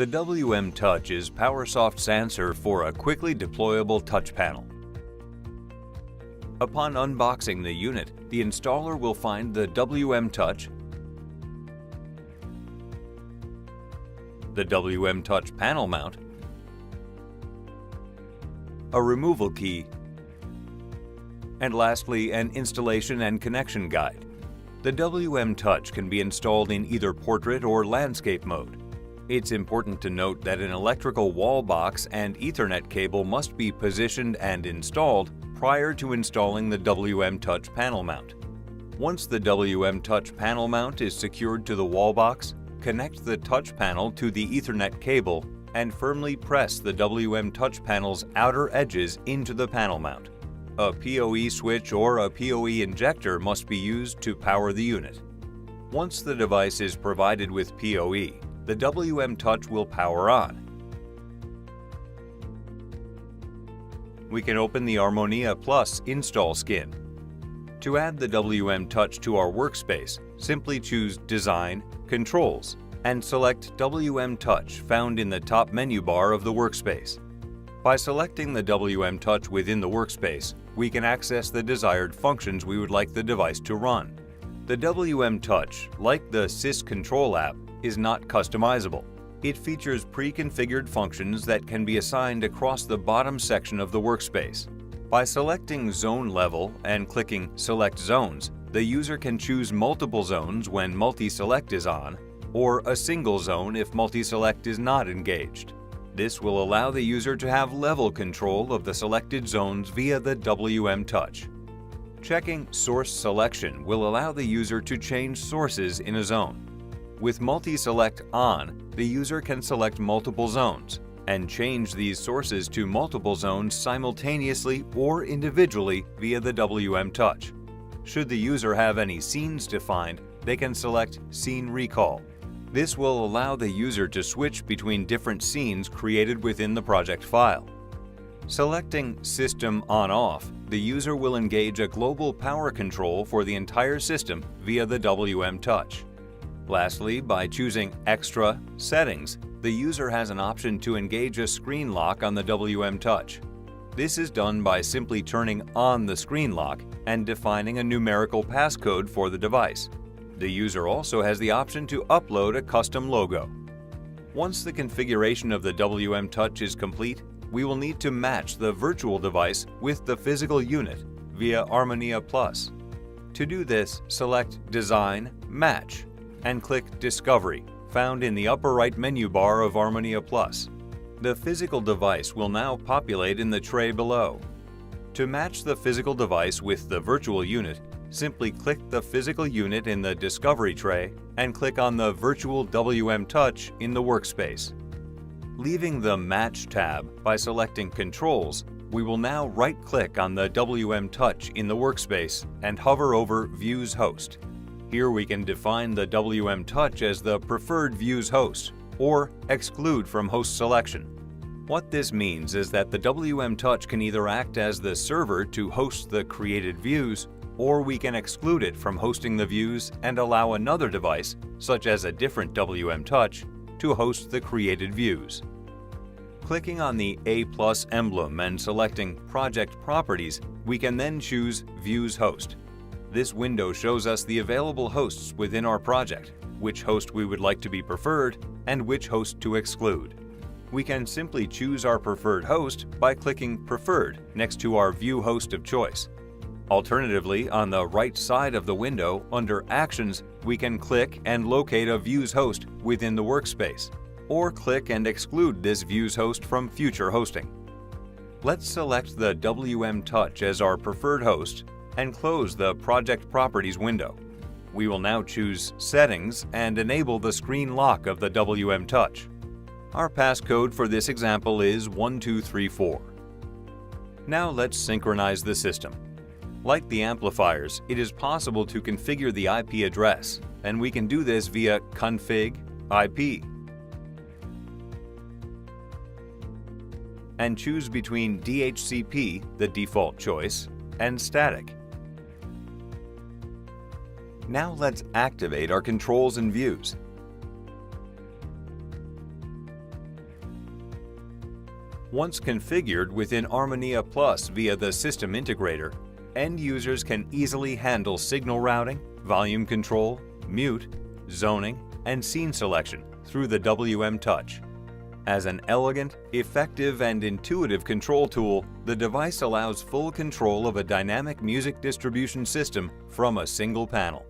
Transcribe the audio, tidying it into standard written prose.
The WMTouch is Powersoft's answer for a quickly deployable touch panel. Upon unboxing the unit, the installer will find the WMTouch, the WMTouch panel mount, a removal key, and lastly, an installation and connection guide. The WMTouch can be installed in either portrait or landscape mode. It's important to note that an electrical wall box and Ethernet cable must be positioned and installed prior to installing the WMTouch panel mount. Once the WMTouch panel mount is secured to the wall box, connect the touch panel to the Ethernet cable and firmly press the WMTouch panel's outer edges into the panel mount. A PoE switch or a PoE injector must be used to power the unit. Once the device is provided with PoE, the WMTouch will power on. We can open the Harmonia Plus install skin. To add the WMTouch to our workspace, simply choose Design, Controls, and select WMTouch found in the top menu bar of the workspace. By selecting the WMTouch within the workspace, we can access the desired functions we would like the device to run. The WMTouch, like the SysControl app, is not customizable. It features pre-configured functions that can be assigned across the bottom section of the workspace. By selecting Zone Level and clicking Select Zones, the user can choose multiple zones when multi-select is on, or a single zone if multi-select is not engaged. This will allow the user to have level control of the selected zones via the WMTouch. Checking Source Selection will allow the user to change sources in a zone. With multi-select on, the user can select multiple zones and change these sources to multiple zones simultaneously or individually via the WMTouch. Should the user have any scenes defined, they can select Scene Recall. This will allow the user to switch between different scenes created within the project file. Selecting System On-Off, the user will engage a global power control for the entire system via the WMTouch. Lastly, by choosing Extra Settings, the user has an option to engage a screen lock on the WMTouch. This is done by simply turning on the screen lock and defining a numerical passcode for the device. The user also has the option to upload a custom logo. Once the configuration of the WMTouch is complete, we will need to match the virtual device with the physical unit via Harmonia Plus. To do this, select Design, Match, and click Discovery, found in the upper right menu bar of Harmonia Plus. The physical device will now populate in the tray below. To match the physical device with the virtual unit, simply click the physical unit in the Discovery tray and click on the Virtual WMTouch in the workspace. Leaving the Match tab by selecting Controls, we will now right-click on the WMTouch in the workspace and hover over Views Host. Here we can define the WMTouch as the preferred views host, or exclude from host selection. What this means is that the WMTouch can either act as the server to host the created views, or we can exclude it from hosting the views and allow another device, such as a different WMTouch, to host the created views. Clicking on the A+ emblem and selecting Project Properties, we can then choose Views Host. This window shows us the available hosts within our project, which host we would like to be preferred, and which host to exclude. We can simply choose our preferred host by clicking Preferred next to our view host of choice. Alternatively, on the right side of the window, under Actions, we can click and locate a views host within the workspace, or click and exclude this views host from future hosting. Let's select the WMTouch as our preferred host and close the Project Properties window. We will now choose Settings and enable the screen lock of the WMTouch. Our passcode for this example is 1234. Now let's synchronize the system. Like the amplifiers, it is possible to configure the IP address, and we can do this via Config IP and choose between DHCP, the default choice, and static. Now let's activate our controls and views. Once configured within Armonia Plus via the system integrator, end users can easily handle signal routing, volume control, mute, zoning, and scene selection through the WMTouch. As an elegant, effective, and intuitive control tool, the device allows full control of a dynamic music distribution system from a single panel.